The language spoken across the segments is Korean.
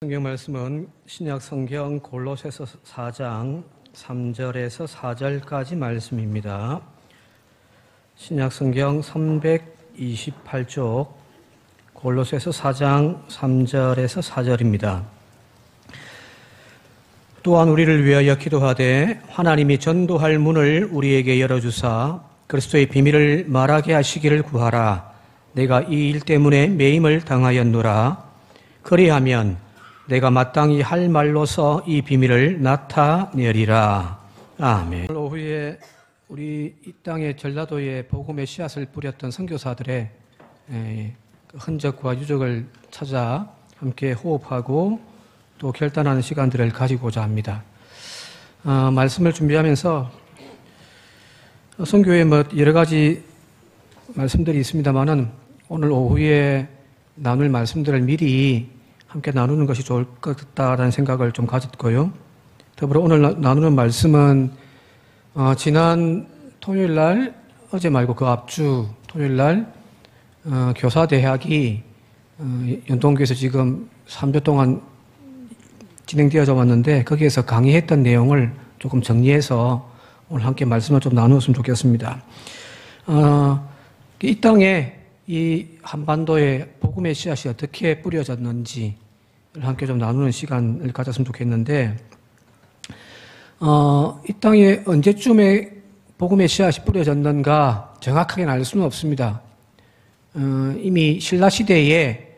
성경 말씀은 신약 성경 골로새서 4장 3절에서 4절까지 말씀입니다. 신약 성경 328쪽 골로새서 4장 3절에서 4절입니다. 또한 우리를 위하여 기도하되 하나님이 전도할 문을 우리에게 열어주사 그리스도의 비밀을 말하게 하시기를 구하라. 내가 이 일 때문에 매임을 당하였노라. 그리하면 내가 마땅히 할 말로서 이 비밀을 나타내리라. 아멘. 오늘 오후에 우리 이 땅의 전라도에 복음의 씨앗을 뿌렸던 선교사들의 흔적과 유적을 찾아 함께 호흡하고 또 결단하는 시간들을 가지고자 합니다. 말씀을 준비하면서 선교에 여러 가지 말씀들이 있습니다만은 오늘 오후에 나눌 말씀들을 미리 함께 나누는 것이 좋을 것 같다라는 생각을 좀 가졌고요. 더불어 오늘 나누는 말씀은 지난 토요일 날, 어제 말고 그 앞주 토요일 날 교사대학이 연동교에서 지금 3주 동안 진행되어져 왔는데 거기에서 강의했던 내용을 조금 정리해서 오늘 함께 말씀을 좀 나누었으면 좋겠습니다. 이 땅에 이 한반도에 복음의 씨앗이 어떻게 뿌려졌는지를 함께 좀 나누는 시간을 가졌으면 좋겠는데, 이 땅에 언제쯤에 복음의 씨앗이 뿌려졌는가 정확하게는 알 수는 없습니다. 이미 신라 시대에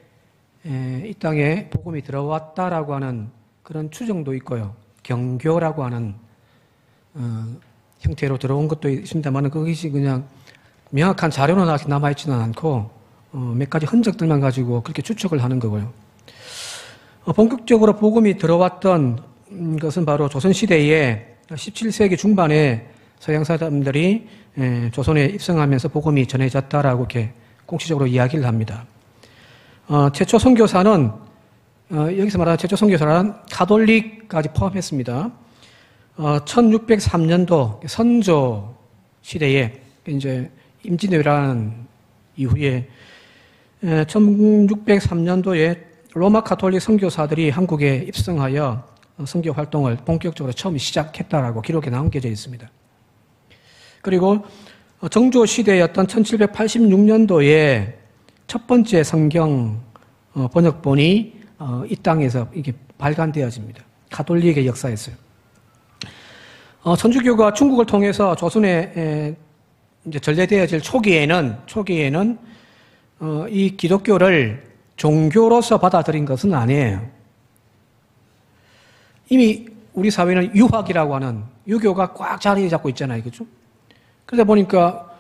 이 땅에 복음이 들어왔다라고 하는 그런 추정도 있고요. 경교라고 하는 형태로 들어온 것도 있습니다만 그것이 그냥 명확한 자료는 아직 남아있지는 않고 몇 가지 흔적들만 가지고 그렇게 추측을 하는 거고요. 본격적으로 복음이 들어왔던 것은 바로 조선시대에 17세기 중반에 서양 사람들이 조선에 입성하면서 복음이 전해졌다라고 이렇게 공식적으로 이야기를 합니다. 최초 선교사는 여기서 말하는 최초 선교사는 가톨릭까지 포함했습니다. 1603년도 선조 시대에 이제 임진왜란 이후에 1603년도에 로마 가톨릭 선교사들이 한국에 입성하여 선교 활동을 본격적으로 처음 시작했다라고 기록에 남겨져 있습니다. 그리고 정조 시대였던 1786년도에 첫 번째 성경 번역본이 이 땅에서 이게 발간되어집니다. 가톨릭의 역사였어요. 천주교가 중국을 통해서 조선에 이제 전래되어질 초기에는 이 기독교를 종교로서 받아들인 것은 아니에요. 이미 우리 사회는 유학이라고 하는 유교가 꽉 자리 잡고 있잖아요, 그렇죠? 그러다 보니까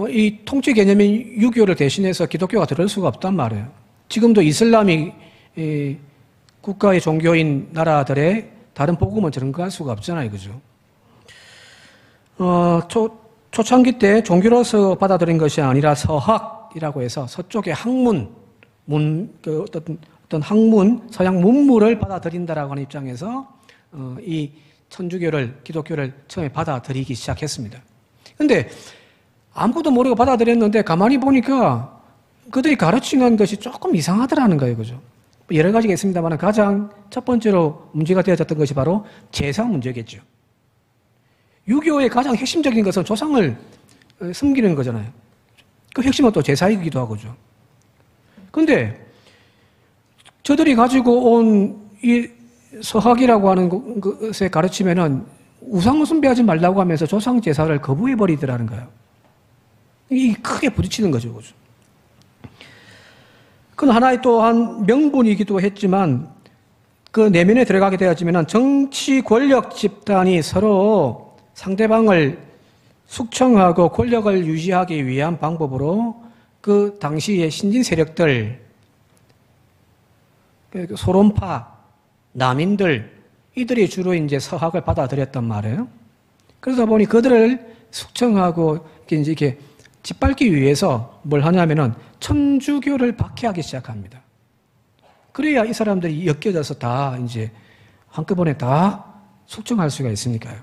이 통치 개념인 유교를 대신해서 기독교가 들어올 수가 없단 말이에요. 지금도 이슬람이 국가의 종교인 나라들의 다른 복음은 전가할 수가 없잖아요, 그죠? 초창기 때 종교로서 받아들인 것이 아니라 서학이라고 해서 서쪽의 학문, 어떤 학문, 서양 문물을 받아들인다라고 하는 입장에서 이 천주교를, 기독교를 처음에 받아들이기 시작했습니다. 근데 아무것도 모르고 받아들였는데 가만히 보니까 그들이 가르치는 것이 조금 이상하더라는 거예요, 그죠? 여러 가지가 있습니다만 가장 첫 번째로 문제가 되어졌던 것이 바로 제사 문제겠죠. 유교의 가장 핵심적인 것은 조상을 섬기는 거잖아요. 그 핵심은 또 제사이기도 하고죠. 근데 저들이 가지고 온 이 서학이라고 하는 것에 가르치면은 우상을 숭배하지 말라고 하면서 조상 제사를 거부해버리더라는 거예요. 이게 크게 부딪히는 거죠, 그죠? 그건 하나의 또한 명분이기도 했지만 그 내면에 들어가게 되어지면은 정치 권력 집단이 서로 상대방을 숙청하고 권력을 유지하기 위한 방법으로 그 당시의 신진 세력들, 소론파, 남인들, 이들이 주로 이제 서학을 받아들였단 말이에요. 그러다 보니 그들을 숙청하고 이렇게 짓밟기 위해서 뭘 하냐면은 천주교를 박해하기 시작합니다. 그래야 이 사람들이 엮여져서 다 이제 한꺼번에 다 숙청할 수가 있으니까요.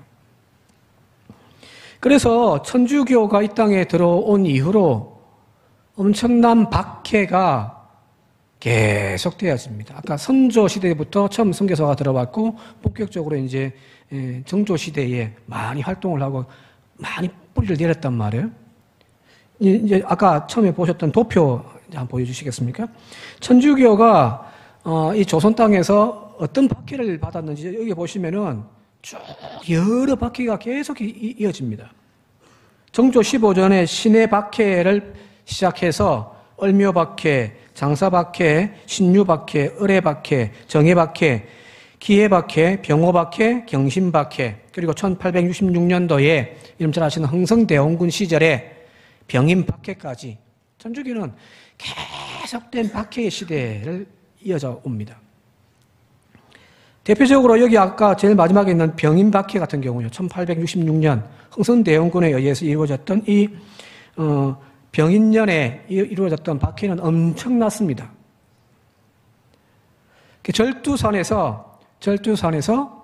그래서 천주교가 이 땅에 들어온 이후로 엄청난 박해가 계속 되어집니다. 아까 선조 시대부터 처음 선교사가 들어왔고 본격적으로 이제 정조 시대에 많이 활동을 하고 많이 뿌리를 내렸단 말이에요. 이제 아까 처음에 보셨던 도표 한번 보여주시겠습니까? 천주교가 이 조선 땅에서 어떤 박해를 받았는지 여기 보시면은 쭉 여러 박해가 계속 이어집니다. 정조 15전에 신해 박해를 시작해서 을묘 박해, 장사 박해, 신유 박해, 을해 박해, 정해 박해, 기해 박해, 병호 박해, 경신 박해, 그리고 1866년도에 이름 잘 아시는 흥성대원군 시절에 병임 박해까지 천주교는 계속된 박해의 시대를 이어져 옵니다. 대표적으로 여기 아까 제일 마지막에 있는 병임 박해 같은 경우요, 1866년 흥성대원군에 의해서 이루어졌던 이 병인년에 이루어졌던 박해는 엄청났습니다. 절두산에서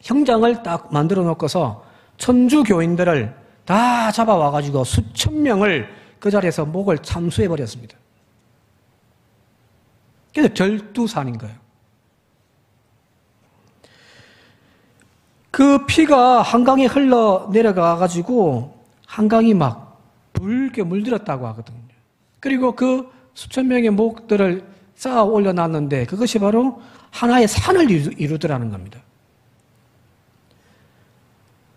형장을 딱 만들어 놓고서 천주교인들을 다 잡아와가지고 수천 명을 그 자리에서 목을 참수해 버렸습니다. 그래서 절두산인 거예요. 그 피가 한강에 흘러 내려가가지고 한강이 막 붉게 물들었다고 하거든요. 그리고 그 수천 명의 목들을 쌓아 올려놨는데 그것이 바로 하나의 산을 이루더라는 겁니다.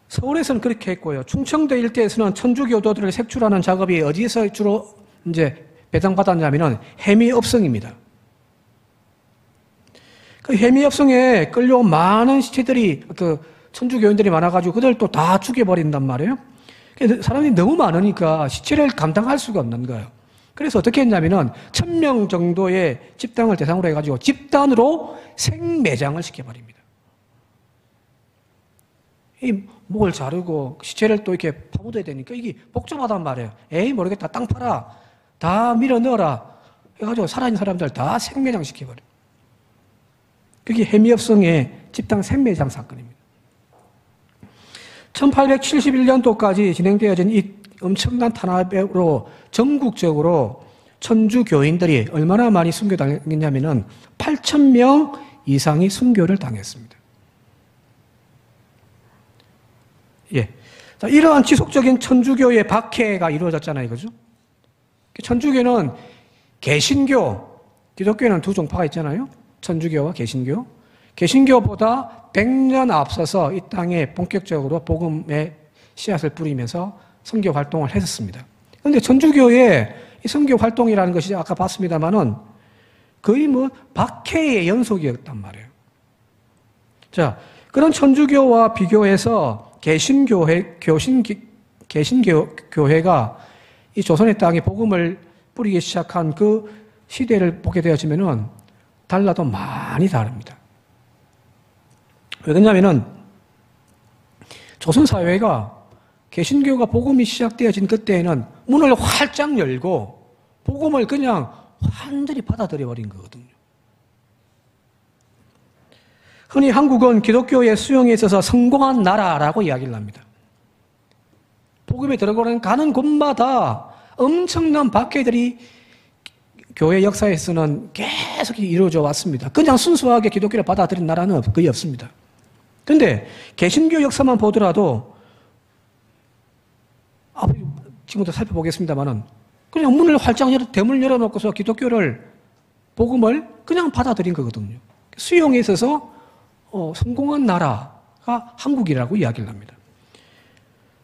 서울에서는 그렇게 했고요. 충청도 일대에서는 천주교도들을 색출하는 작업이 어디에서 주로 이제 배당받았냐면은 해미업성입니다. 그 해미업성에 끌려온 많은 시체들이 천주교인들이 많아가지고 그들 또 다 죽여버린단 말이에요. 사람이 너무 많으니까 시체를 감당할 수가 없는 거예요. 그래서 어떻게 했냐면은 1000명 정도의 집단을 대상으로 해가지고 집단으로 생매장을 시켜버립니다. 이 목을 자르고 시체를 또 이렇게 파묻어야 되니까 이게 복잡하단 말이에요. 에이 모르겠다, 땅 팔아, 다 밀어 넣어라 해가지고 살아있는 사람들 다 생매장 시켜버려요. 그게 해미업성의 집단 생매장 사건입니다. 1871년도까지 진행되어진 이 엄청난 탄압으로 전국적으로 천주교인들이 얼마나 많이 순교당했냐면은 8,000명 이상이 순교를 당했습니다. 예. 자, 이러한 지속적인 천주교의 박해가 이루어졌잖아요. 그죠? 천주교는 개신교, 기독교에는 두 종파가 있잖아요. 천주교와 개신교. 개신교보다 100년 앞서서 이 땅에 본격적으로 복음의 씨앗을 뿌리면서 선교 활동을 했었습니다. 그런데 천주교의 이 선교 활동이라는 것이 아까 봤습니다만은 거의 박해의 연속이었단 말이에요. 자, 그런 천주교와 비교해서 개신교회가 이 조선의 땅에 복음을 뿌리기 시작한 그 시대를 보게 되어지면은 달라도 많이 다릅니다. 왜 그러냐면은 조선 사회가 개신교가 복음이 시작되어진 그때에는 문을 활짝 열고 복음을 그냥 완전히 받아들여 버린 거거든요. 흔히 한국은 기독교의 수용에 있어서 성공한 나라라고 이야기를 합니다. 복음에 들어가는 곳마다 엄청난 박해들이 교회 역사에서는 계속 이루어져 왔습니다. 그냥 순수하게 기독교를 받아들인 나라는 거의 없습니다. 그런데 개신교 역사만 보더라도 지금부터 살펴보겠습니다만은 그냥 문을 활짝 대문을 열어놓고서 기독교를 복음을 그냥 받아들인 거거든요. 수용에 있어서 성공한 나라가 한국이라고 이야기를 합니다.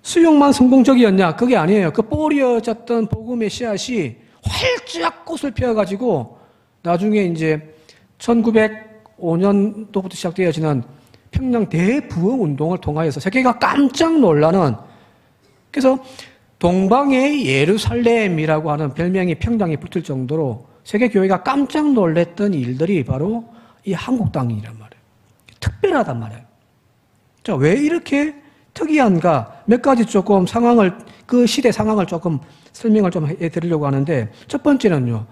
수용만 성공적이었냐? 그게 아니에요. 그 뿌려졌던 복음의 씨앗이 활짝 꽃을 피워가지고 나중에 이제 1905년도부터 시작되어지는 평양 대부흥 운동을 통하여서 세계가 깜짝 놀라는, 그래서 동방의 예루살렘이라고 하는 별명이 평양에 붙을 정도로 세계 교회가 깜짝 놀랐던 일들이 바로 이 한국 땅이란 말이에요. 특별하단 말이에요. 자, 왜 이렇게 특이한가? 몇 가지 조금 상황을, 그 시대 상황을 조금 설명을 좀 해드리려고 하는데, 첫 번째는요,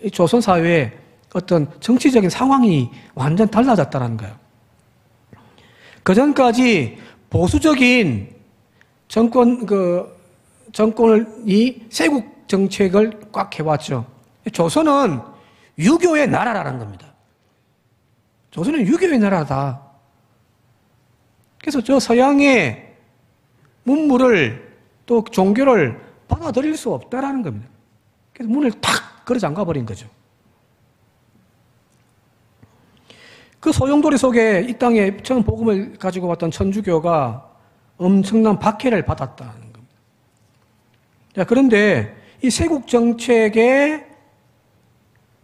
이 조선 사회의 어떤 정치적인 상황이 완전 달라졌다는 거예요. 그 전까지 보수적인 정권을 이 세국 정책을 꽉 해왔죠. 조선은 유교의 나라라는 겁니다. 조선은 유교의 나라다. 그래서 저 서양의 문물을 또 종교를 받아들일 수 없다라는 겁니다. 그래서 문을 탁 걸어 잠가 버린 거죠. 그 소용돌이 속에 이 땅에 처음 복음을 가지고 왔던 천주교가 엄청난 박해를 받았다는 겁니다. 자, 그런데 이 세국 정책에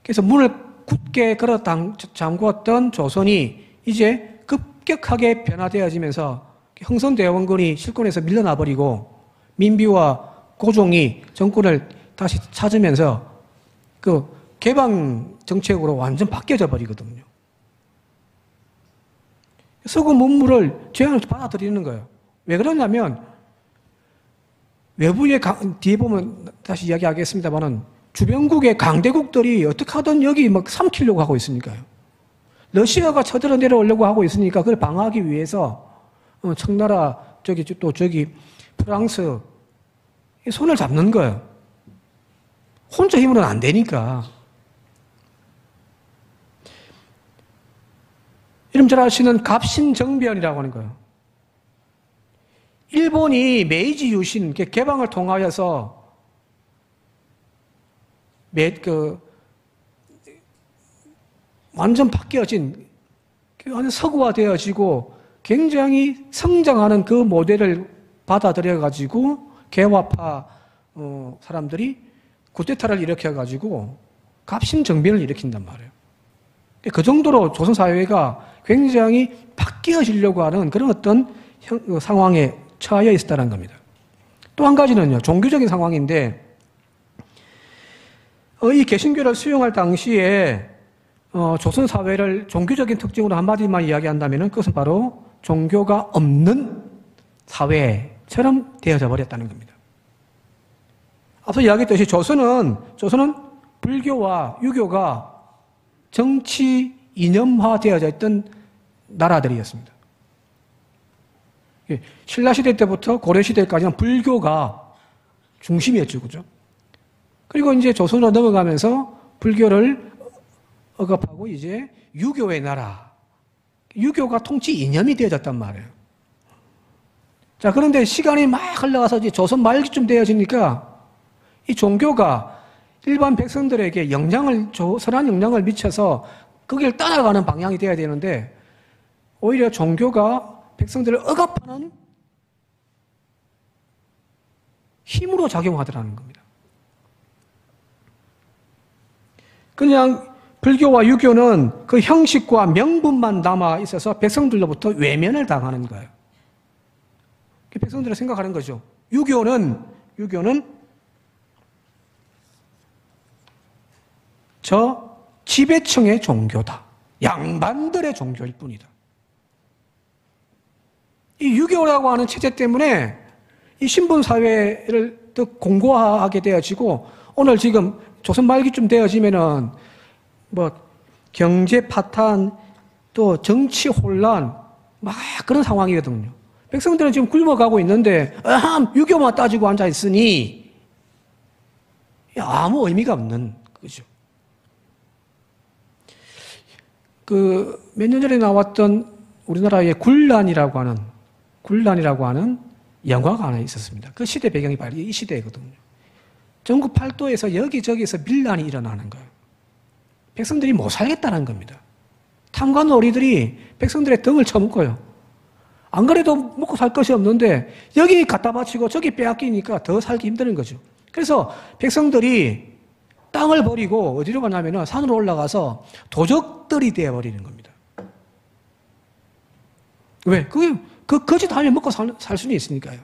그래서 문을 굳게 걸어 잠궜던 조선이 이제 급격하게 변화되어지면서 흥선대원군이 실권에서 밀려나 버리고 민비와 고종이 정권을 다시 찾으면서 그 개방 정책으로 완전 바뀌어져 버리거든요. 서구 문물을 제한을 받아들이는 거예요. 왜 그러냐면 외부의 뒤에 보면 다시 이야기하겠습니다만은 주변국의 강대국들이 어떻게 하든 여기 막 삼키려고 하고 있으니까요. 러시아가 쳐들어 내려오려고 하고 있으니까 그걸 방어하기 위해서 청나라 저기 프랑스 손을 잡는 거예요. 혼자 힘으로는 안 되니까. 이름 잘 아시는 갑신정변이라고 하는 거예요. 일본이 메이지 유신 개방을 통하여서 완전 바뀌어진 완전 서구화되어지고 굉장히 성장하는 그 모델을 받아들여가지고 개화파 사람들이 쿠데타를 일으켜가지고 갑신정변을 일으킨단 말이에요. 그 정도로 조선사회가 굉장히 바뀌어지려고 하는 그런 어떤 상황에 처해 있었다는 겁니다. 또 한 가지는요, 종교적인 상황인데, 이 개신교를 수용할 당시에 조선사회를 종교적인 특징으로 한마디만 이야기한다면 그것은 바로 종교가 없는 사회처럼 되어져 버렸다는 겁니다. 앞서 이야기했듯이 조선은 불교와 유교가 정치 이념화되어져 있던 나라들이었습니다. 신라시대 때부터 고려시대까지는 불교가 중심이었죠. 그죠? 그리고 이제 조선으로 넘어가면서 불교를 억압하고 이제 유교의 나라, 유교가 통치 이념이 되어졌단 말이에요. 자, 그런데 시간이 막 흘러가서 이제 조선 말기쯤 되어지니까 이 종교가 일반 백성들에게 선한 영향을 미쳐서 거기를 따라가는 방향이 되어야 되는데 오히려 종교가 백성들을 억압하는 힘으로 작용하더라는 겁니다. 그냥 불교와 유교는 그 형식과 명분만 남아 있어서 백성들로부터 외면을 당하는 거예요. 백성들은 생각하는 거죠. 유교는 저 지배층의 종교다. 양반들의 종교일 뿐이다. 이 유교라고 하는 체제 때문에 이 신분사회를 더 공고하게 되어지고 오늘 지금 조선 말기쯤 되어지면은 경제 파탄 또 정치 혼란 막 그런 상황이거든요. 백성들은 지금 굶어가고 있는데 유교만 따지고 앉아 있으니 아무 의미가 없는 거죠. 몇 년 전에 나왔던 우리나라의 굴란이라고 하는 영화가 하나 있었습니다. 그 시대 배경이 바로 이 시대거든요. 전국 팔도에서 여기저기서 밀란이 일어나는 거예요. 백성들이 못 살겠다는 겁니다. 탐관오리들이 백성들의 등을 쳐먹고요. 안 그래도 먹고 살 것이 없는데 여기 갖다 바치고 저기 빼앗기니까 더 살기 힘드는 거죠. 그래서 백성들이 땅을 버리고 어디로 가냐면 산으로 올라가서 도적들이 되어버리는 겁니다. 왜? 그 거짓 하면 먹고 살 수는 있으니까요.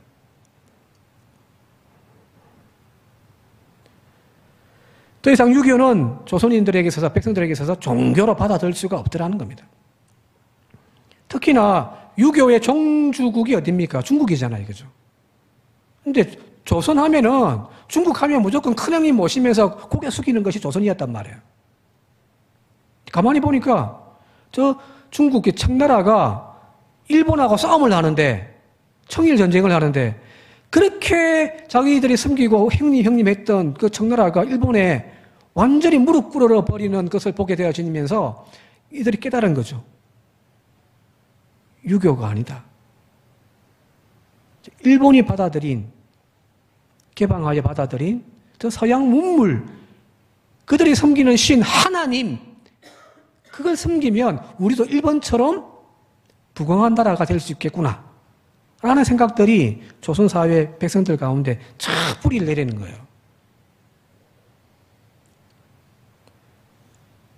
더 이상 유교는 조선인들에게 있어서 백성들에게 있어서 종교로 받아들일 수가 없더라는 겁니다. 특히나 유교의 종주국이 어딥니까? 중국이잖아요. 그죠? 근데 조선 하면은 중국 하면 무조건 큰형님 모시면서 고개 숙이는 것이 조선이었단 말이에요. 가만히 보니까 저 중국의 청나라가 일본하고 싸움을 하는데 청일 전쟁을 하는데 그렇게 자기들이 섬기고 형님 했던 그 청나라가 일본에 완전히 무릎 꿇어 버리는 것을 보게 되어지면서 이들이 깨달은 거죠. 유교가 아니다. 일본이 받아들인, 개방하여 받아들인 저 서양 문물, 그들이 섬기는 신 하나님, 그걸 섬기면 우리도 일본처럼 부강한 나라가 될 수 있겠구나 라는 생각들이 조선사회 백성들 가운데 쫙 뿌리를 내리는 거예요.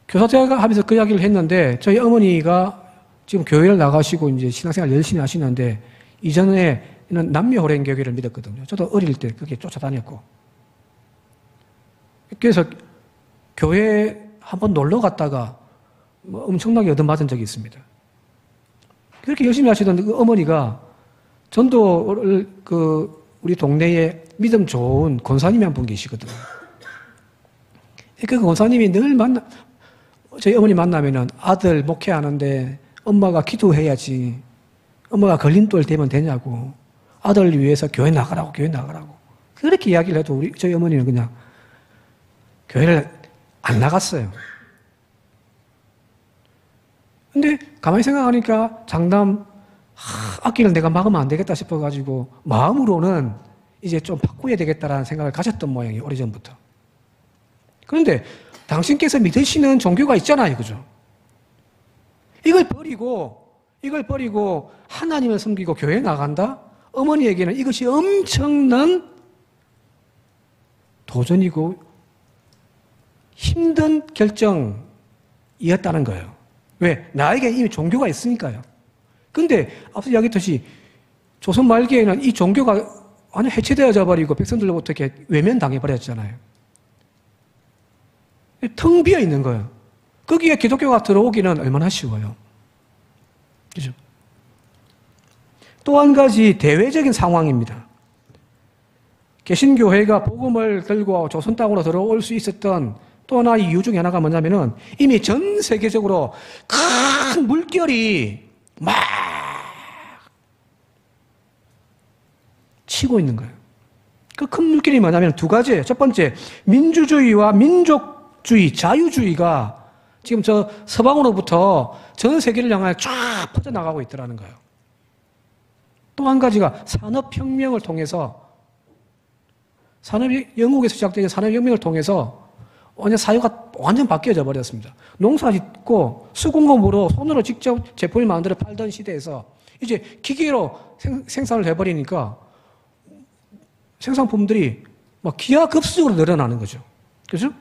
교사제가 하면서 그 이야기를 했는데, 저희 어머니가 지금 교회를 나가시고 이제 신앙생활 열심히 하시는데, 이전에는 남녀호랭 교회를 믿었거든요. 저도 어릴 때 그렇게 쫓아다녔고. 그래서 교회 한번 놀러 갔다가 뭐 엄청나게 얻어맞은 적이 있습니다. 그렇게 열심히 하시던 그 어머니가 전도를 우리 동네에 믿음 좋은 권사님이 한 분 계시거든요. 그 권사님이 늘 저희 어머니 만나면은 아들 목회하는데 엄마가 기도해야지. 엄마가 걸림돌 되면 되냐고. 아들을 위해서 교회 나가라고, 교회 나가라고. 그렇게 이야기를 해도 저희 어머니는 그냥 교회를 안 나갔어요. 근데 가만히 생각하니까 장남, 악기를 내가 막으면 안 되겠다 싶어가지고 마음으로는 이제 좀 바꿔야 되겠다라는 생각을 가졌던 모양이에요, 오래전부터. 그런데 당신께서 믿으시는 종교가 있잖아요, 그죠? 이걸 버리고 하나님을 섬기고 교회에 나간다? 어머니에게는 이것이 엄청난 도전이고 힘든 결정이었다는 거예요. 왜? 나에게 이미 종교가 있으니까요. 근데 앞서 이야기했듯이 조선 말기에는 이 종교가 완전 해체되어져 버리고 백성들로부터 이렇게 외면당해버렸잖아요. 텅 비어 있는 거예요. 거기에 기독교가 들어오기는 얼마나 쉬워요. 그죠? 또 한 가지 대외적인 상황입니다. 개신교회가 복음을 들고 조선 땅으로 들어올 수 있었던 또 하나의 이유 중에 하나가 뭐냐면은 이미 전 세계적으로 큰 물결이 막 치고 있는 거예요. 그 큰 물결이 뭐냐면 두 가지예요. 첫 번째, 민주주의와 민족주의, 자유주의가 지금 저 서방으로부터 전 세계를 향하여 쫙 퍼져나가고 있더라는 거예요. 또 한 가지가 산업혁명을 통해서, 영국에서 시작된 산업혁명을 통해서 완전 사회가 완전 바뀌어져 버렸습니다. 농사 짓고 수공업으로 손으로 직접 제품을 만들어 팔던 시대에서 이제 기계로 생산을 해버리니까 생산품들이 막 기하급수적으로 늘어나는 거죠. 그죠?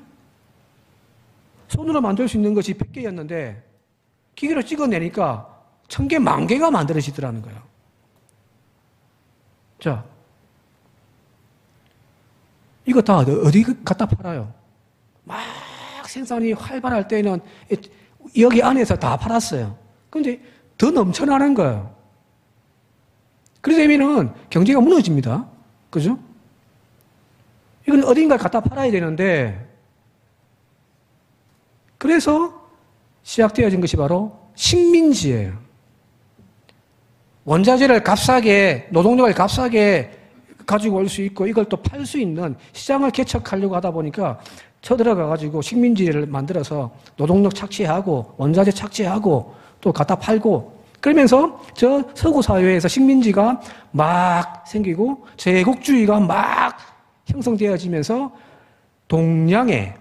손으로 만들 수 있는 것이 100개였는데 기계로 찍어내니까 1000개, 10,000개가 만들어지더라는 거예요. 자, 이거 다 어디 갖다 팔아요? 막 생산이 활발할 때는 여기 안에서 다 팔았어요. 근데 더 넘쳐나는 거예요. 그러다 보면은 경제가 무너집니다. 그죠? 이건 어딘가 갖다 팔아야 되는데, 그래서 시작되어진 것이 바로 식민지예요. 원자재를 값싸게, 노동력을 값싸게 가지고 올 수 있고 이걸 또 팔 수 있는 시장을 개척하려고 하다 보니까 쳐들어가가지고 식민지를 만들어서 노동력 착취하고 원자재 착취하고 또 갖다 팔고, 그러면서 저 서구 사회에서 식민지가 막 생기고 제국주의가 막 형성되어지면서 동양에,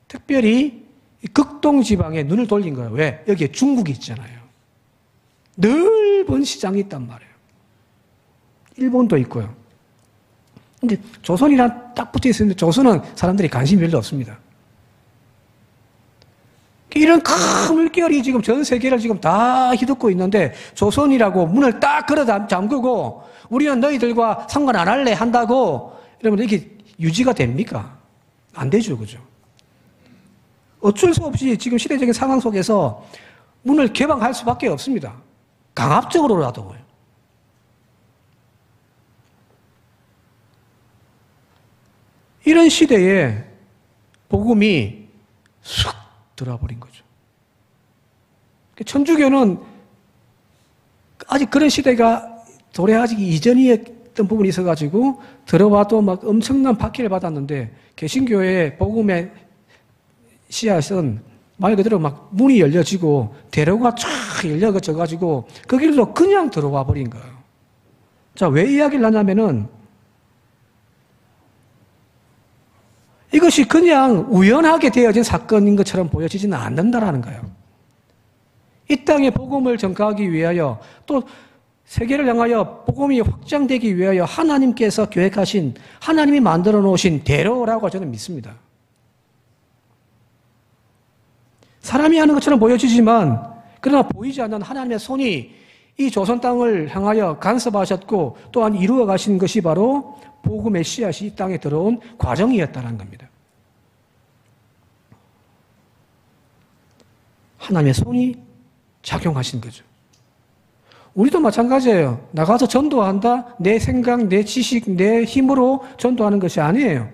특별히 극동 지방에 눈을 돌린 거예요. 왜? 여기에 중국이 있잖아요. 넓은 시장이 있단 말이에요. 일본도 있고요. 근데 조선이랑 딱 붙어 있었는데 조선은 사람들이 관심이 별로 없습니다. 이런 큰 물결이 지금 전 세계를 지금 다 휘젓고 있는데 조선이라고 문을 딱 걸어 잠그고 우리는 너희들과 상관 안 할래 한다고 이러면 이게 유지가 됩니까? 안 되죠, 그죠? 어쩔 수 없이 지금 시대적인 상황 속에서 문을 개방할 수밖에 없습니다. 강압적으로라도. 이런 시대에 복음이 쑥 들어와버린 거죠. 천주교는 아직 그런 시대가 도래하기 이전이었던 부분이 있어가지고 들어와도 막 엄청난 박해를 받았는데 개신교의 복음의 씨앗은 말 그대로 막 문이 열려지고 대로가 쫙 열려져가지고 그 길로 그냥 들어와 버린 거예요. 자, 왜 이야기를 하냐면은 이것이 그냥 우연하게 되어진 사건인 것처럼 보여지지는 않는다라는 거예요. 이 땅에 복음을 전가하기 위하여 또 세계를 향하여 복음이 확장되기 위하여 하나님께서 계획하신 하나님이 만들어 놓으신 대로라고 저는 믿습니다. 사람이 하는 것처럼 보여지지만 그러나 보이지 않는 하나님의 손이 이 조선 땅을 향하여 간섭하셨고 또한 이루어 가신 것이 바로 복음의 씨앗이 이 땅에 들어온 과정이었다는 겁니다. 하나님의 손이 작용하신 거죠. 우리도 마찬가지예요. 나가서 전도한다? 내 생각, 내 지식, 내 힘으로 전도하는 것이 아니에요.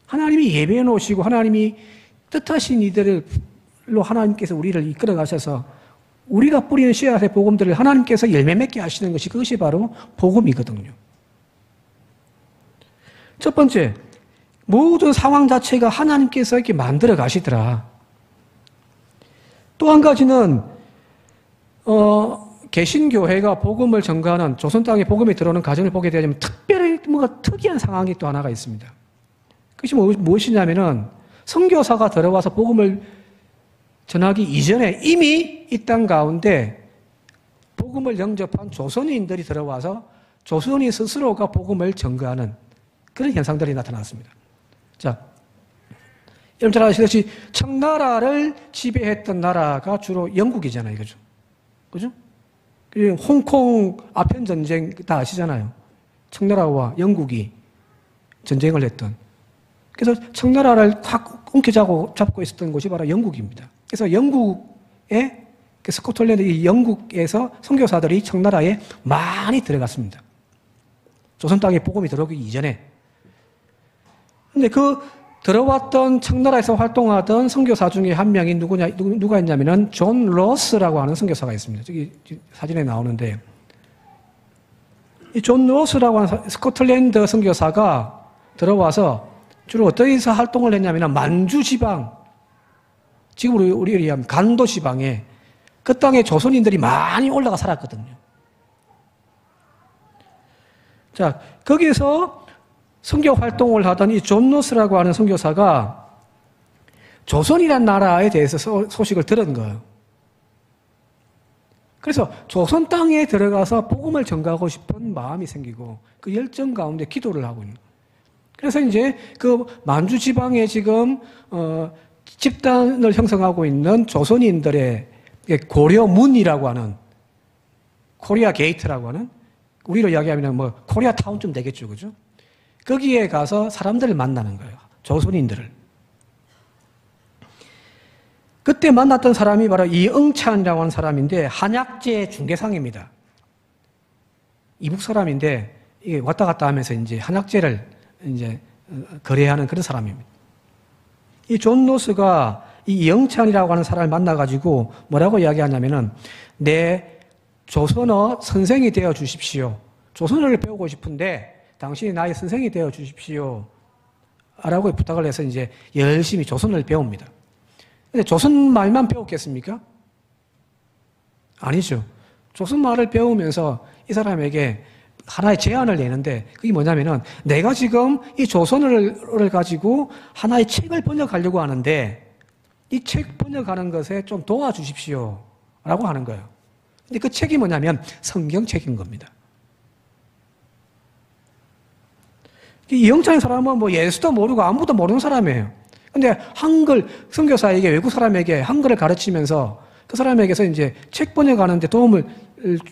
하나님이 예배해 놓으시고 하나님이 뜻하신 이들로 하나님께서 우리를 이끌어 가셔서 우리가 뿌리는 씨앗의 복음들을 하나님께서 열매 맺게 하시는 것이 그것이 바로 복음이거든요. 첫 번째, 모든 상황 자체가 하나님께서 이렇게 만들어 가시더라. 또 한 가지는 개신교회가 복음을 전가하는 조선 땅에 복음이 들어오는 과정을 보게 되면 특별히 뭔가 특이한 상황이 또 하나가 있습니다. 그것이 무엇이냐면은 선교사가 들어와서 복음을 전하기 이전에 이미 이 땅 가운데 복음을 영접한 조선인들이 들어와서 조선인 스스로가 복음을 전가하는 그런 현상들이 나타났습니다. 자, 여러분 잘 아시듯이 청나라를 지배했던 나라가 주로 영국이잖아요. 그죠? 그죠? 그리고 홍콩 아편 전쟁 다 아시잖아요. 청나라와 영국이 전쟁을 했던. 그래서 청나라를 확 움켜잡고 있었던 곳이 바로 영국입니다. 그래서 영국의 스코틀랜드 이 영국에서 선교사들이 청나라에 많이 들어갔습니다. 조선 땅에 복음이 들어오기 이전에. 근데 그 들어왔던 청나라에서 활동하던 선교사 중에 한 명이 누가 있냐면은 존 로스라고 하는 선교사가 있습니다. 저기 사진에 나오는데 이 존 로스라고 하는 스코틀랜드 선교사가 들어와서 주로 어디서 활동을 했냐면 만주 지방, 지금 우리 얘기하면 간도 지방에 그 땅에 조선인들이 많이 올라가 살았거든요. 자, 거기서 선교 활동을 하던 이 존 로스라고 하는 선교사가 조선이라는 나라에 대해서 소식을 들은 거예요. 그래서 조선 땅에 들어가서 복음을 전가하고 싶은 마음이 생기고 그 열정 가운데 기도를 하고 있는 거예요. 그래서 이제 그 만주 지방에 지금 집단을 형성하고 있는 조선인들의 고려문이라고 하는 코리아 게이트라고 하는 우리로 이야기하면 뭐 코리아 타운쯤 되겠죠, 그죠? 거기에 가서 사람들을 만나는 거예요. 조선인들을. 그때 만났던 사람이 바로 이응찬이라고 하는 사람인데 한약재 중개상입니다. 이북 사람인데 이게 왔다 갔다 하면서 이제 한약재를 이제 거래하는 그런 사람입니다. 이 존 로스가 이 이영찬이라고 하는 사람을 만나가지고 뭐라고 이야기하냐면은 내 조선어 선생이 되어 주십시오. 조선어를 배우고 싶은데 당신이 나의 선생이 되어 주십시오. 라고 부탁을 해서 이제 열심히 조선어를 배웁니다. 근데 조선 말만 배웠겠습니까? 아니죠. 조선 말을 배우면서 이 사람에게 하나의 제안을 내는데 그게 뭐냐면은 내가 지금 이 조선어를 가지고 하나의 책을 번역하려고 하는데 이 책 번역하는 것에 좀 도와주십시오. 라고 하는 거예요. 근데 그 책이 뭐냐면 성경책인 겁니다. 이영찬 사람은 뭐 예수도 모르고 아무도 모르는 사람이에요. 근데 한글, 선교사에게 외국 사람에게 한글을 가르치면서 그 사람에게서 이제 책 번역하는데 도움을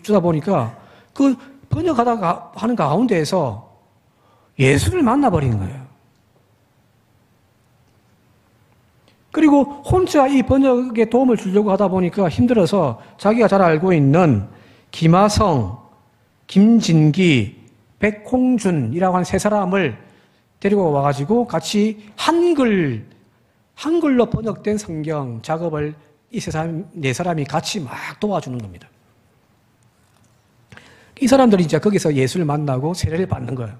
주다 보니까 그 번역하다가 하는 가운데에서 예수를 만나버린 거예요. 그리고 혼자 이 번역에 도움을 주려고 하다 보니까 힘들어서 자기가 잘 알고 있는 김하성, 김진기, 백홍준이라고 하는 세 사람을 데리고 와가지고 같이 한글로 번역된 성경 작업을 이 네 사람이 같이 막 도와주는 겁니다. 이 사람들이 이제 거기서 예수를 만나고 세례를 받는 거예요.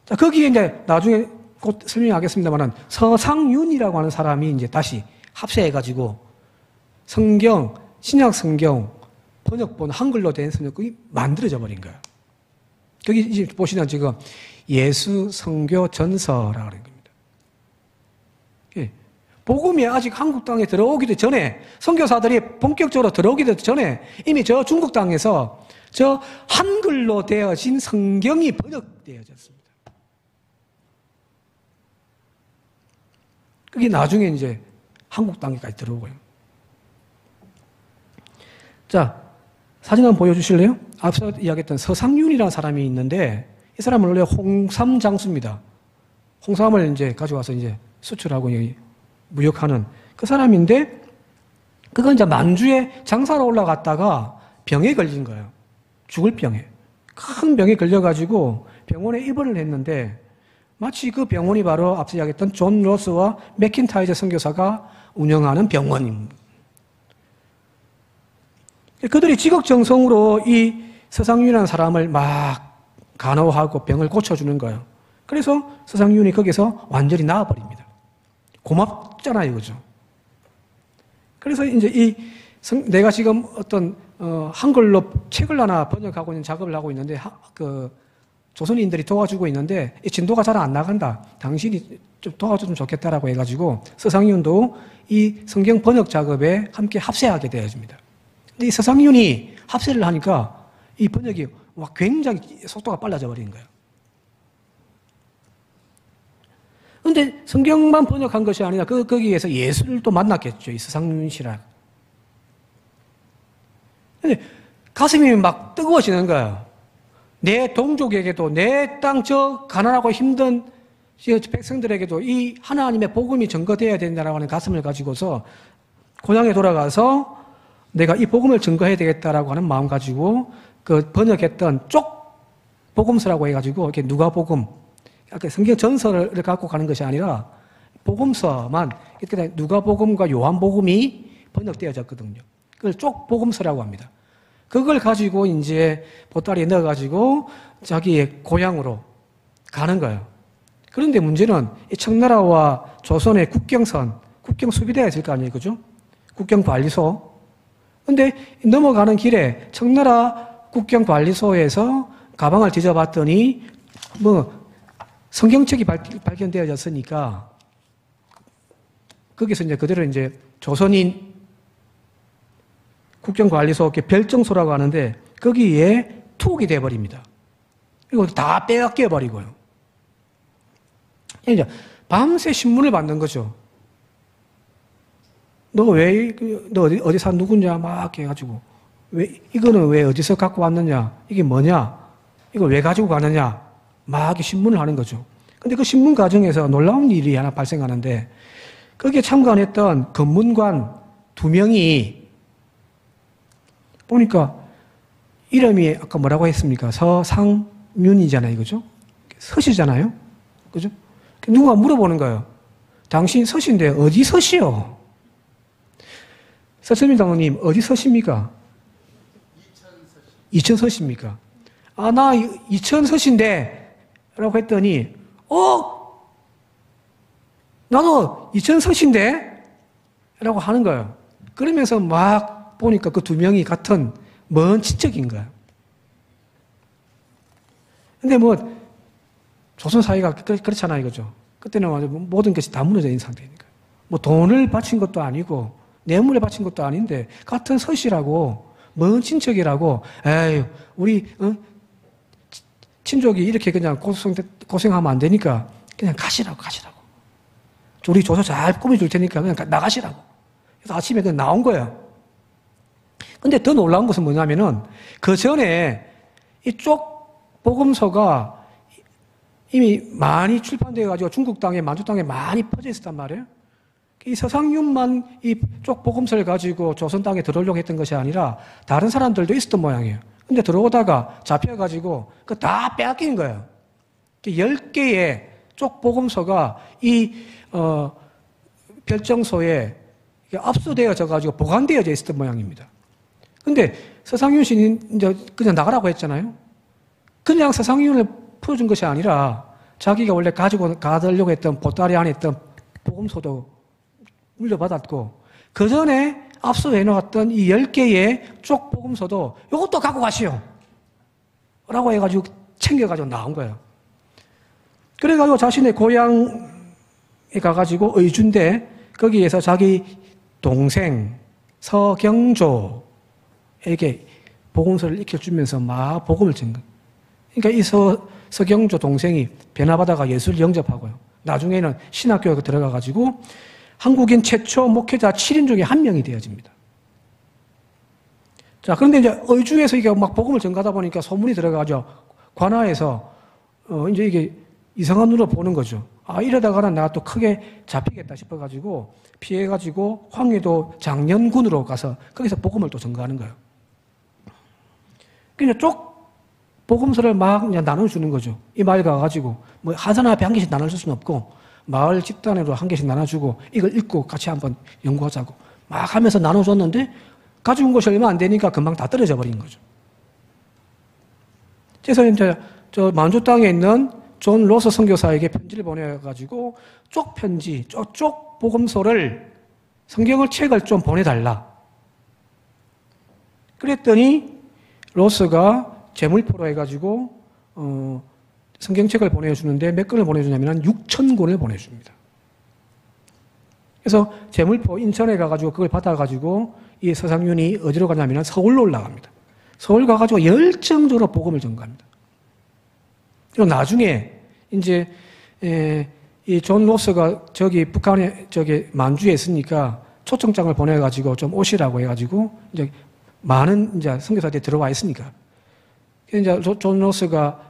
자, 거기에 이제 나중에 곧 설명하겠습니다만은 서상윤이라고 하는 사람이 이제 다시 합세해가지고 성경, 신약 성경 번역본 한글로 된 성경이 만들어져 버린 거예요. 거기 이제 보시면 지금 예수 성교 전서라고 하는 겁니다. 예. 복음이 아직 한국 땅에 들어오기도 전에, 선교사들이 본격적으로 들어오기도 전에 이미 저 중국 땅에서 저 한글로 되어진 성경이 번역되어졌습니다. 그게 나중에 이제 한국 땅에까지 들어오고요. 자, 사진 한번 보여주실래요? 앞서 이야기했던 서상윤이라는 사람이 있는데, 이 사람은 원래 홍삼 장수입니다. 홍삼을 이제 가져와서 이제 수출하고 무역하는 그 사람인데, 그건 이제 만주에 장사로 올라갔다가 병에 걸린 거예요. 죽을 병에. 큰 병에 걸려가지고 병원에 입원을 했는데, 마치 그 병원이 바로 앞서 이야기했던 존 로스와 맥킨타이저 선교사가 운영하는 병원입니다. 그들이 지극정성으로 이 서상윤이라는 사람을 막 간호하고 병을 고쳐주는 거예요. 그래서 서상윤이 거기서 완전히 나아버립니다. 고맙잖아요, 그죠? 그래서 이제 내가 지금 어떤 한글로 책을 하나 번역하고 있는 작업을 하고 있는데, 조선인들이 도와주고 있는데 이 진도가 잘 안 나간다. 당신이 좀 도와주면 좋겠다라고 해가지고 서상윤도 이 성경 번역 작업에 함께 합세하게 되어집니다. 근데 이 서상윤이 합세를 하니까 이 번역이 굉장히 속도가 빨라져 버리는 거예요. 근데 성경만 번역한 것이 아니라 거기에서 예수를 또 만났겠죠. 이 서상윤 씨랑. 근데 가슴이 막 뜨거워지는 거예요. 내 동족에게도, 내 땅 저 가난하고 힘든 백성들에게도 이 하나님의 복음이 전거되어야 된다라고 하는 가슴을 가지고서 고향에 돌아가서 내가 이 복음을 증거해야 되겠다라고 하는 마음 가지고 그 번역했던 쪽 복음서라고 해가지고 이렇게 누가복음, 성경 전서를 갖고 가는 것이 아니라 복음서만 이렇게 누가복음과 요한복음이 번역되어졌거든요. 그걸 쪽 복음서라고 합니다. 그걸 가지고 이제 보따리에 넣어가지고 자기의 고향으로 가는 거예요. 그런데 문제는 이 청나라와 조선의 국경선, 국경 수비대가 있을 거 아니에요, 그죠? 국경 관리소. 근데 넘어가는 길에 청나라 국경 관리소에서 가방을 뒤져봤더니 성경책이 발견되어졌으니까 거기서 이제 그대로 이제 조선인 국경관리소 별정소라고 하는데 거기에 투옥이 돼버립니다. 그리고 다 빼앗겨버리고요. 이제 밤새 신문을 받는 거죠. 너 어디 산 누구냐 막 해가지고 이거는 왜 어디서 갖고 왔느냐, 이게 뭐냐, 이걸 왜 가지고 가느냐 막 신문을 하는 거죠. 근데 그 신문 과정에서 놀라운 일이 하나 발생하는데 거기에 참관했던 검문관 2명이 보니까 이름이 아까 뭐라고 했습니까? 서상윤이잖아요, 그죠? 서시잖아요, 그죠? 누가 물어보는 거예요. 당신 서시인데 어디 서시요? 서천민당님 어디 서십니까? 이천 서십니까? 아, 나 이천 서신데 라고 했더니 나도 이천 서신데 라고 하는 거예요. 그러면서 막 보니까 그 2명이 같은 먼 친척인 거예요. 근데 조선 사회가 그렇잖아요, 그죠? 그때는 모든 것이 다 무너져 있는 상태니까. 돈을 바친 것도 아니고, 뇌물에 바친 것도 아닌데, 같은 서씨라고, 먼 친척이라고, 에이, 우리, 친족이 이렇게 그냥 고생하면 안 되니까, 그냥 가시라고. 우리 조서 잘 꾸며줄 테니까 그냥 나가시라고. 그래서 아침에 그냥 나온 거예요. 근데 더 놀라운 것은 뭐냐면은 그 전에 이쪽 복음서가 이미 많이 출판되어가지고 중국 땅에, 만주 땅에 많이 퍼져 있었단 말이에요. 이 서상윤만 이쪽 복음서를 가지고 조선 땅에 들어오려고 했던 것이 아니라 다른 사람들도 있었던 모양이에요. 근데 들어오다가 잡혀가지고 그 다 빼앗긴 거예요. 10개의 쪽 복음서가 이 별정소에 압수되어져가지고 보관되어져 있었던 모양입니다. 근데 서상윤 씨는 이제 그냥 나가라고 했잖아요. 그냥 서상윤을 풀어준 것이 아니라 자기가 원래 가지고 가려고 했던 보따리 안에 있던 복음서도 물려받았고, 그 전에 앞서 해놓았던 이 10개의 쪽 복음서도 이것도 갖고 가시오. 라고 해가지고 챙겨가지고 나온 거예요. 그래가지고 자신의 고향에 가가지고 의주인데, 거기에서 자기 동생 서경조에게 복음서를 익혀주면서 막 복음을 전거. 그러니까 이 서경조 동생이 변화받아가 예수를 영접하고요. 나중에는 신학교에 들어가가지고 한국인 최초 목회자 7인 중에 한 명이 되어집니다. 자, 그런데 이제 의주에서 이게 막 복음을 전가하다 보니까 소문이 들어가죠. 관아에서, 이제 이게 이상한 눈으로 보는 거죠. 아, 이러다가는 내가 또 크게 잡히겠다 싶어가지고 피해가지고 황해도 장년군으로 가서 거기서 복음을 또 전가하는 거예요. 그냥 쪽 복음서를 막 그냥 나눠주는 거죠. 이 마을 가가지고 뭐 하산 앞에 한 개씩 나눠줄 수는 없고 마을 집단으로 한 개씩 나눠주고 이걸 읽고 같이 한번 연구하자고 막 하면서 나눠줬는데 가져온 것이 얼마 안 되니까 금방 다 떨어져 버린 거죠. 그래서 이제 저 만주 땅에 있는 존 로서 선교사에게 편지를 보내가지고 쪽 편지, 쪽 복음서를 성경을 책을 좀 보내달라. 그랬더니 로스가 재물포로 해가지고 성경책을 보내주는데 몇 권을 보내주냐면 6,000권을 보내줍니다. 그래서 재물포 인천에 가가지고 그걸 받아가지고 이 서상윤이 어디로 가냐면 서울로 올라갑니다. 서울 가가지고 열정적으로 복음을 전가합니다. 그리고 나중에 이제 이 존 로스가 저기 북한에 저기 만주에 있으니까 초청장을 보내가지고 좀 오시라고 해가지고 이제 많은 이제 선교사들이 들어와 있으니까 이제 존 로스가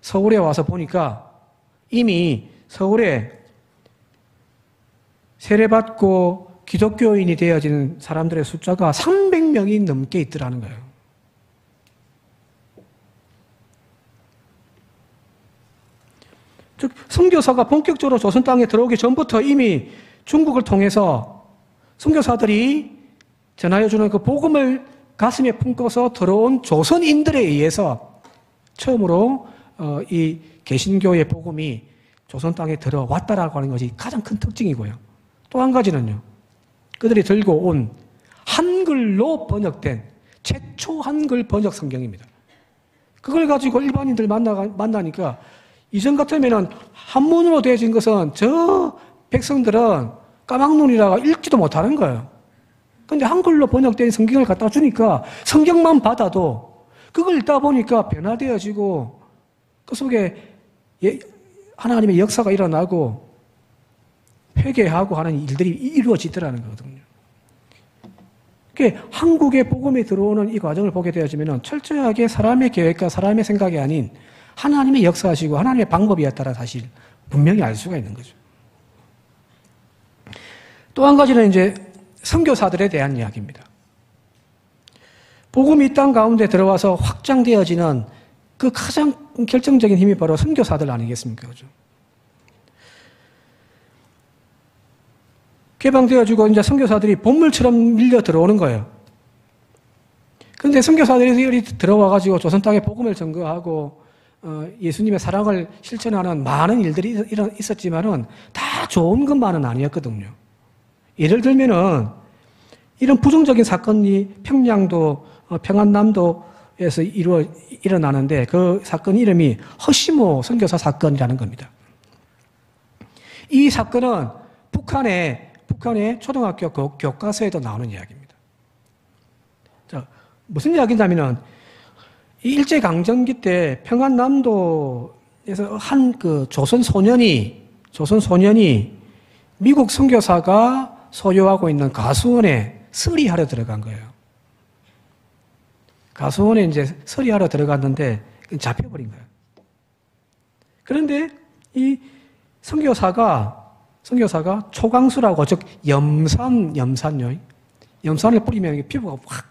서울에 와서 보니까 이미 서울에 세례받고 기독교인이 되어지는 사람들의 숫자가 300명이 넘게 있더라는 거예요. 즉 선교사가 본격적으로 조선 땅에 들어오기 전부터 이미 중국을 통해서 선교사들이 전하여주는 그 복음을 가슴에 품고서 들어온 조선인들에 의해서 처음으로 이 개신교의 복음이 조선 땅에 들어왔다라고 하는 것이 가장 큰 특징이고요. 또 한 가지는요. 그들이 들고 온 한글로 번역된 최초 한글 번역 성경입니다. 그걸 가지고 일반인들 만나니까 이전 같으면은 한문으로 되어진 것은 저 백성들은 까막눈이라가 읽지도 못하는 거예요. 근데 한글로 번역된 성경을 갖다 주니까 성경만 받아도 그걸 읽다 보니까 변화되어지고 그 속에 하나님의 역사가 일어나고 회개하고 하는 일들이 이루어지더라는 거거든요. 그러니까 한국의 복음이 들어오는 이 과정을 보게 되어지면 철저하게 사람의 계획과 사람의 생각이 아닌 하나님의 역사하시고 하나님의 방법이었다라 사실 분명히 알 수가 있는 거죠. 또 한 가지는 이제 선교사들에 대한 이야기입니다. 복음이 이 땅 가운데 들어와서 확장되어지는 그 가장 결정적인 힘이 바로 선교사들 아니겠습니까? 그죠? 개방되어지고 이제 선교사들이 본물처럼 밀려 들어오는 거예요. 그런데 선교사들이 들어와가지고 조선 땅에 복음을 전거하고 예수님의 사랑을 실천하는 많은 일들이 있었지만은 다 좋은 것만은 아니었거든요. 예를 들면은 이런 부정적인 사건이 평양도 평안남도에서 일어나는데 그 사건 이름이 허시모 선교사 사건이라는 겁니다. 이 사건은 북한의 초등학교 교과서에도 나오는 이야기입니다. 자, 무슨 이야기냐면은 일제강점기 때 평안남도에서 한 그 조선 소년이 미국 선교사가 소유하고 있는 가수원에 서리하러 들어간 거예요. 가수원에 이제 서리하러 들어갔는데 잡혀버린 거예요. 그런데 이 선교사가 초강수라고 즉 염산을 뿌리면 피부가 확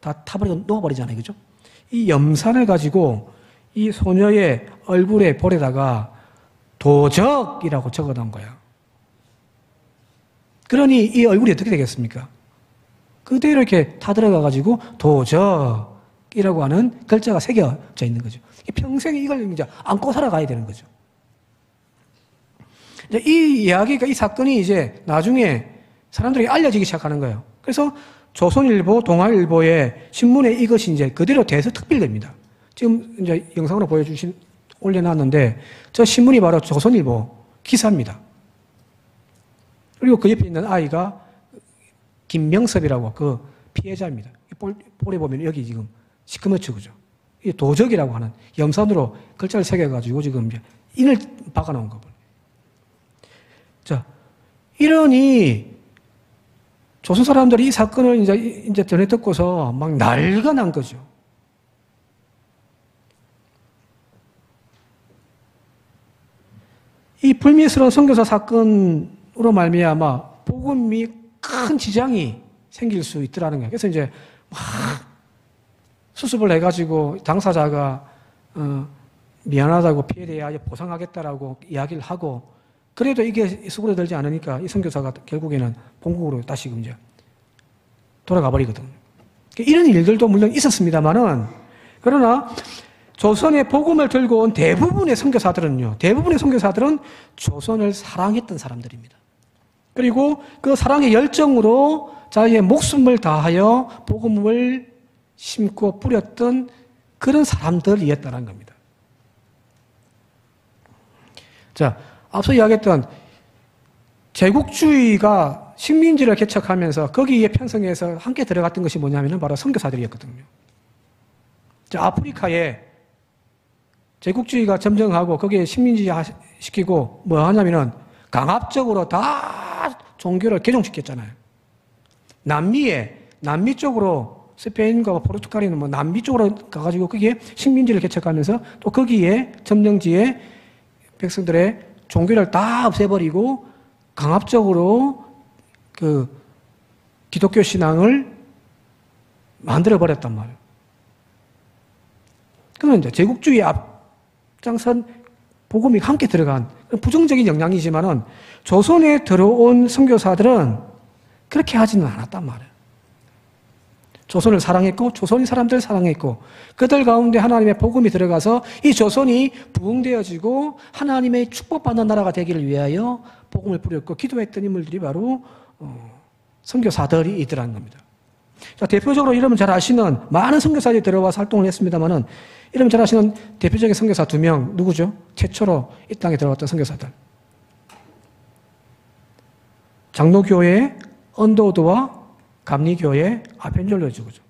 다 타버리고 녹아버리잖아요. 그죠? 이 염산을 가지고 이 소녀의 얼굴에 볼에다가 도적이라고 적어 놓은 거예요. 그러니 이 얼굴이 어떻게 되겠습니까? 그대로 이렇게 타들어가 가지고 도적 이라고 하는 글자가 새겨져 있는 거죠. 평생 이걸 이제 안고 살아가야 되는 거죠. 이제 이 이야기가, 이 사건이 이제 나중에 사람들에게 알려지기 시작하는 거예요. 그래서 조선일보, 동아일보의 신문에 이것이 이제 그대로 돼서 특필됩니다. 지금 이제 영상으로 올려놨는데, 저 신문이 바로 조선일보 기사입니다. 그리고 그 옆에 있는 아이가 김명섭이라고 그 피해자입니다. 볼에 보면 여기 지금 시커멓죠, 그죠? 이 도적이라고 하는 염산으로 글자를 새겨가지고 지금 이제 인을 박아놓은 거거든요. 자, 이러니 조선 사람들이 이 사건을 이제 전해 듣고서 막 난리가 난 거죠. 이 불미스러운 선교사 사건으로 말미암아 복음이 큰 지장이 생길 수 있더라는 거예요. 그래서 이제 막 수습을 해가지고 당사자가 미안하다고 피해에 대하여 보상하겠다라고 이야기를 하고, 그래도 이게 수그러들지 않으니까 이 선교사가 결국에는 본국으로 다시 이제 돌아가 버리거든요. 이런 일들도 물론 있었습니다만은, 그러나 조선의 복음을 들고 온 대부분의 선교사들은 조선을 사랑했던 사람들입니다. 그리고 그 사랑의 열정으로 자기의 목숨을 다하여 복음을 심고 뿌렸던 그런 사람들이었다는 겁니다. 자, 앞서 이야기했던 제국주의가 식민지를 개척하면서 거기에 편성해서 함께 들어갔던 것이 뭐냐면 바로 선교사들이었거든요. 자, 아프리카에 제국주의가 점령하고 거기에 식민지 시키고 뭐 하냐면은 강압적으로 다 종교를 개종시켰잖아요. 남미 쪽으로 스페인과 포르투갈이는 뭐 남미 쪽으로 가가지고 거기에 식민지를 개척하면서 또 거기에 점령지에 백성들의 종교를 다 없애버리고 강압적으로 그 기독교 신앙을 만들어버렸단 말이에요. 그러면 이제 제국주의 앞장선 복음이 함께 들어간 부정적인 영향이지만은 조선에 들어온 선교사들은 그렇게 하지는 않았단 말이에요. 조선을 사랑했고 조선이 사람들을 사랑했고 그들 가운데 하나님의 복음이 들어가서 이 조선이 부흥되어지고 하나님의 축복받는 나라가 되기를 위하여 복음을 뿌렸고 기도했던 인물들이 바로 선교사들이 있더라는 겁니다. 자, 대표적으로 이러면 잘 아시는 많은 선교사들이 들어와서 활동을 했습니다만은 이러면 잘 아시는 대표적인 선교사 2명 누구죠? 최초로 이 땅에 들어왔던 선교사들. 장로교회 언더우드와 감리교회 아펜젤로죠, 그죠?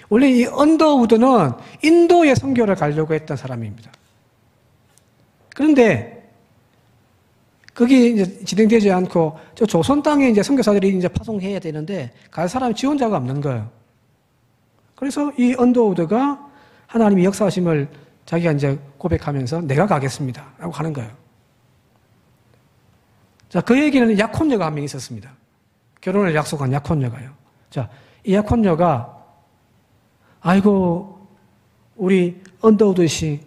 원래 이 언더우드는 인도의 선교를 가려고 했던 사람입니다. 그런데 거기 이제 진행되지 않고 저 조선 땅에 이제 선교사들이 이제 파송해야 되는데 갈 사람이 지원자가 없는 거예요. 그래서 이 언더우드가 하나님의 역사하심을 자기가 이제 고백하면서 내가 가겠습니다 라고 하는 거예요. 자, 그에게는 약혼녀가 한 명 있었습니다. 결혼을 약속한 약혼녀가요. 자, 이 약혼녀가 아이고 우리 언더우드 씨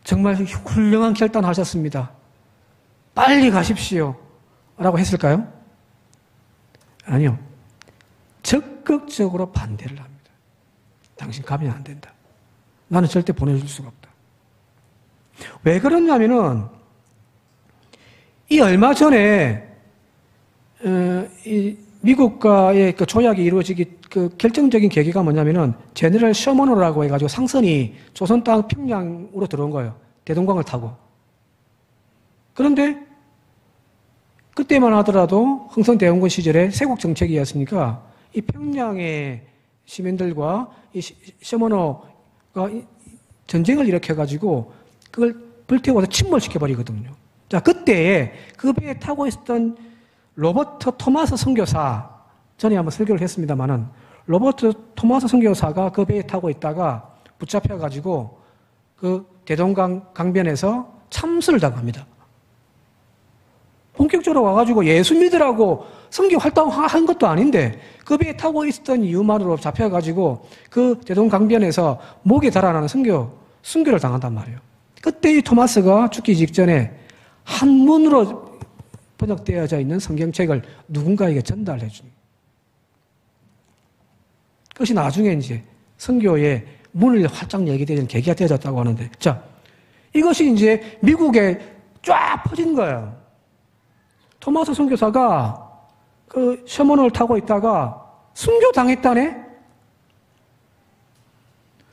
정말 훌륭한 결단하셨습니다. 빨리 가십시오 라고 했을까요? 아니요. 적극적으로 반대를 합니다. 당신 가면 안 된다. 나는 절대 보내줄 수가 없다. 왜 그러냐면은 이 얼마 전에 이 미국과의 그 조약이 이루어지기 그 결정적인 계기가 뭐냐면은 제너럴 셔먼호라고 해가지고 상선이 조선 땅 평양으로 들어온 거예요. 대동강을 타고. 그런데 그때만 하더라도 흥선대원군 시절에 세국 정책이었으니까 이 평양의 시민들과 이 셔먼호가 전쟁을 일으켜가지고 그걸 불태워서 침몰시켜버리거든요. 자, 그때 그 배에 타고 있었던 로버트 토마스 선교사, 전에 한번 설교를 했습니다만은 로버트 토마스 선교사가 그 배에 타고 있다가 붙잡혀가지고 그 대동강 강변에서 참수를 당합니다. 본격적으로 와가지고 예수 믿으라고 선교 활동한 것도 아닌데 그 배에 타고 있었던 이유만으로 잡혀가지고 그 대동강변에서 목에 달아나는 순교를 당한단 말이에요. 그때 이 토마스가 죽기 직전에 한문으로 번역되어져 있는 성경책을 누군가에게 전달해 줍니다. 그것이 나중에 이제 선교의 문을 활짝 열게 되는 계기가 되어졌다고 하는데, 자, 이것이 이제 미국에 쫙 퍼진 거예요. 토마스 선교사가 그 셔먼을 타고 있다가 순교당했다네?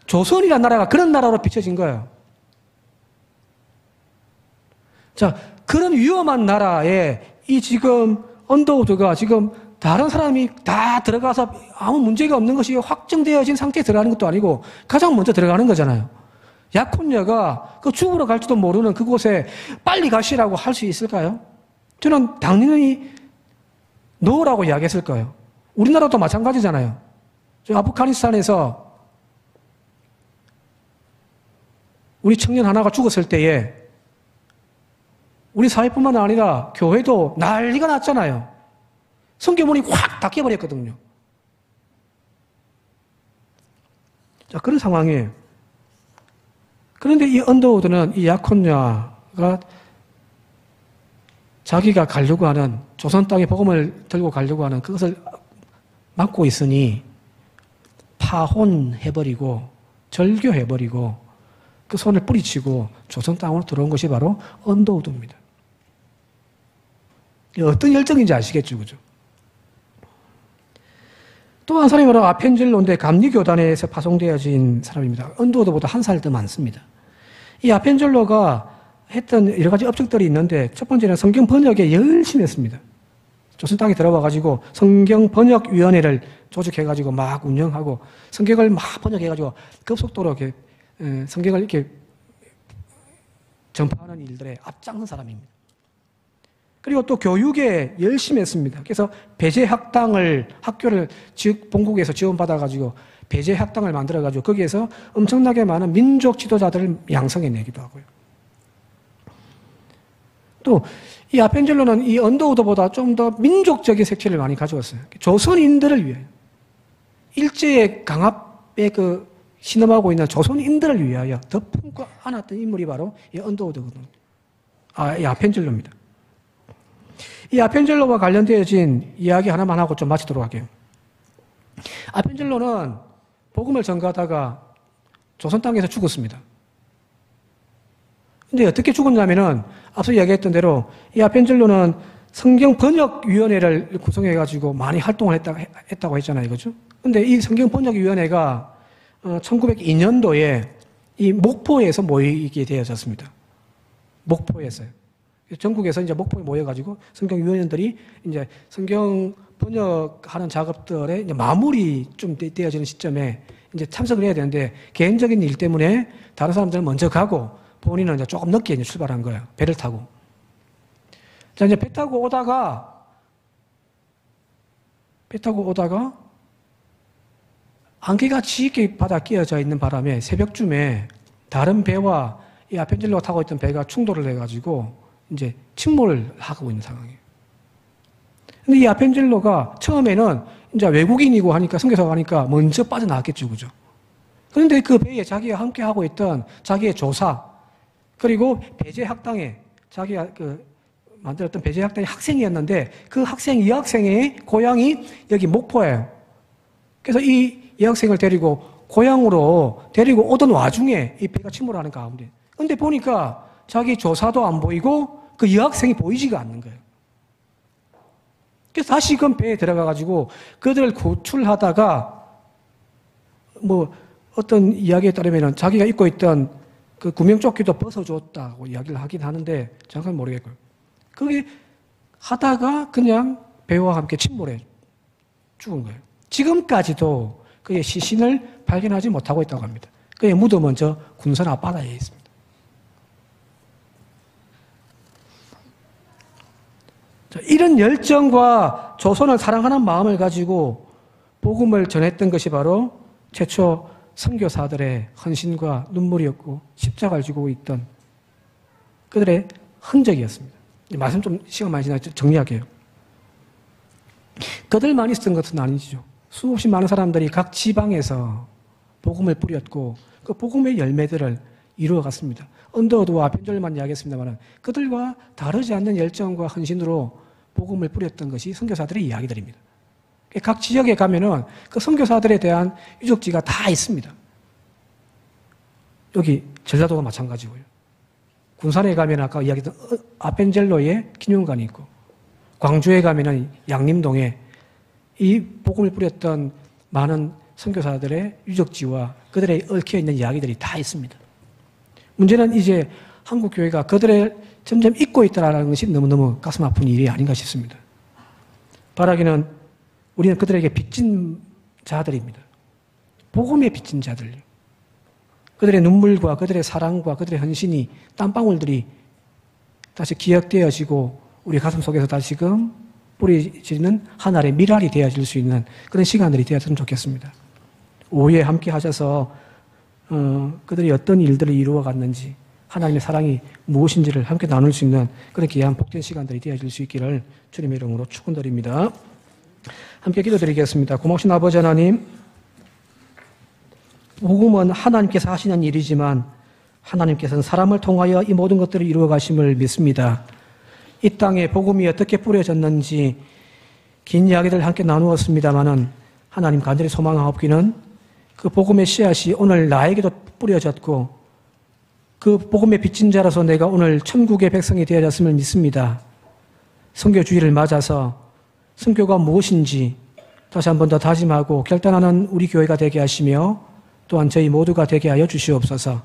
조선이라는 나라가 그런 나라로 비춰진 거예요. 자, 그런 위험한 나라에 이 지금 언더우드가 지금 다른 사람이 다 들어가서 아무 문제가 없는 것이 확정되어진 상태에 들어가는 것도 아니고 가장 먼저 들어가는 거잖아요. 약혼녀가 그 죽으러 갈지도 모르는 그곳에 빨리 가시라고 할 수 있을까요? 저는 당연히 노라고 이야기했을 거예요. 우리나라도 마찬가지잖아요. 저 아프가니스탄에서 우리 청년 하나가 죽었을 때에 우리 사회뿐만 아니라 교회도 난리가 났잖아요. 성교문이 확 닫혀버렸거든요. 자, 그런 상황이에요. 그런데 이 언더우드는 이 약혼녀가 자기가 가려고 하는 조선 땅에 복음을 들고 가려고 하는 그것을 막고 있으니 파혼해버리고 절교해버리고 그 손을 뿌리치고 조선 땅으로 들어온 것이 바로 언더우드입니다. 어떤 열정인지 아시겠죠, 그죠? 또 한 사람이 바로 아펜젤로인데 감리교단에서 파송되어진 사람입니다. 언더우드보다 한 살 더 많습니다. 이 아펜젤로가 했던 여러 가지 업적들이 있는데 첫 번째는 성경 번역에 열심히 했습니다. 조선 땅에 들어와가지고 성경 번역위원회를 조직해가지고 막 운영하고 성경을 막 번역해가지고 급속도로 이렇게 성경을 이렇게 전파하는 일들에 앞장선 사람입니다. 그리고 또 교육에 열심히 했습니다. 그래서 배제학당을 학교를 본국에서 지원받아가지고 배제학당을 만들어가지고 거기에서 엄청나게 많은 민족 지도자들을 양성해내기도 하고요. 또 이 아펜젤로는 이 언더우드보다 좀 더 민족적인 색채를 많이 가져왔어요. 조선인들을 위해 일제의 강압에 신음하고 있는 조선인들을 위하여 더 품고 안았던 인물이 바로 이 언더우드거든요. 이 아펜젤로입니다. 이 아펜젤로와 관련되어진 이야기 하나만 하고 좀 마치도록 할게요. 아펜젤로는 복음을 전가하다가 조선 땅에서 죽었습니다. 근데 어떻게 죽었냐면은 앞서 이야기했던 대로 이 아펜젤로는 성경 번역위원회를 구성해가지고 많이 활동을 했다고 했잖아요. 그죠? 근데 이 성경 번역위원회가 1902년도에 이 목포에서 모이게 되어졌습니다. 목포에서요. 전국에서 이제 목포에 모여가지고 성경위원들이 이제 성경 번역하는 작업들의 이제 마무리 좀 되어지는 시점에 이제 참석을 해야 되는데 개인적인 일 때문에 다른 사람들은 먼저 가고 본인은 이제 조금 늦게 이제 출발한 거예요. 배를 타고. 자, 이제 배 타고 오다가 안개가 짙게 바다 끼어져 있는 바람에 새벽쯤에 다른 배와 이 아펜젤로가 타고 있던 배가 충돌을 해가지고 이제 침몰을 하고 있는 상황이에요. 근데 이 아펜젤로가 처음에는 이제 외국인이고 하니까 선교사가 하니까 먼저 빠져나왔겠죠, 그죠? 그런데 그 배에 자기가 함께 하고 있던 자기의 조사, 그리고 배제학당에 자기가 만들었던 배제학당의 학생이었는데 그 이 학생의 고향이 여기 목포예요. 그래서 이 여학생을 데리고 고향으로 데리고 오던 와중에 이 배가 침몰하는 가운데. 근데 보니까 자기 조사도 안 보이고 그 여학생이 보이지가 않는 거예요. 그래서 다시금 배에 들어가가지고 그들을 구출하다가 어떤 이야기에 따르면 자기가 입고 있던 그 구명조끼도 벗어줬다고 이야기를 하긴 하는데 정확히 모르겠고요. 그게 하다가 그냥 배와 함께 침몰해 죽은 거예요. 지금까지도 그의 시신을 발견하지 못하고 있다고 합니다. 그의 무덤은 저 군산 앞바다에 있습니다. 이런 열정과 조선을 사랑하는 마음을 가지고 복음을 전했던 것이 바로 최초 선교사들의 헌신과 눈물이었고 십자가를 지고 있던 그들의 흔적이었습니다. 말씀 좀 시간 많이 지나서 정리할게요. 그들만 있었던 것은 아니죠. 수없이 많은 사람들이 각 지방에서 복음을 뿌렸고 그 복음의 열매들을 이루어갔습니다. 언더우드와 아펜젤로만 이야기했습니다만 그들과 다르지 않는 열정과 헌신으로 복음을 뿌렸던 것이 선교사들의 이야기들입니다. 각 지역에 가면은 그 선교사들에 대한 유적지가 다 있습니다. 여기 전라도가 마찬가지고요. 군산에 가면 아까 이야기했던 아펜젤로의 기념관이 있고, 광주에 가면은 양림동에 이 복음을 뿌렸던 많은 선교사들의 유적지와 그들의 얽혀 있는 이야기들이 다 있습니다. 문제는 이제 한국 교회가 그들을 점점 잊고 있다는 것이 너무너무 가슴 아픈 일이 아닌가 싶습니다. 바라기는 우리는 그들에게 빚진 자들입니다. 복음에 빚진 자들. 그들의 눈물과 그들의 사랑과 그들의 헌신이 땀방울들이 다시 기억되어지고 우리 가슴 속에서 다시금 뿌리지는 하늘의 미랄이 되어질 수 있는 그런 시간들이 되었으면 좋겠습니다. 오후에 함께 하셔서 그들이 어떤 일들을 이루어갔는지 하나님의 사랑이 무엇인지를 함께 나눌 수 있는 그런 귀한 복된 시간들이 되어질 수 있기를 주님의 이름으로 축원드립니다. 함께 기도드리겠습니다. 고마우신 아버지 하나님, 복음은 하나님께서 하시는 일이지만 하나님께서는 사람을 통하여 이 모든 것들을 이루어 가심을 믿습니다. 이 땅에 복음이 어떻게 뿌려졌는지 긴 이야기를 함께 나누었습니다마는 하나님 간절히 소망하옵기는 그 복음의 씨앗이 오늘 나에게도 뿌려졌고 그 복음의 빚진 자라서 내가 오늘 천국의 백성이 되어졌음을 믿습니다. 선교주의를 맞아서 선교가 무엇인지 다시 한 번 더 다짐하고 결단하는 우리 교회가 되게 하시며 또한 저희 모두가 되게 하여 주시옵소서.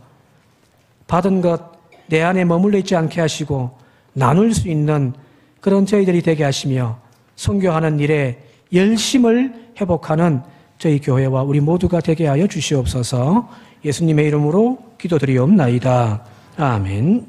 받은 것 내 안에 머물러 있지 않게 하시고 나눌 수 있는 그런 저희들이 되게 하시며 선교하는 일에 열심을 회복하는 저희 교회와 우리 모두가 되게 하여 주시옵소서. 예수님의 이름으로 기도드리옵나이다. 아멘.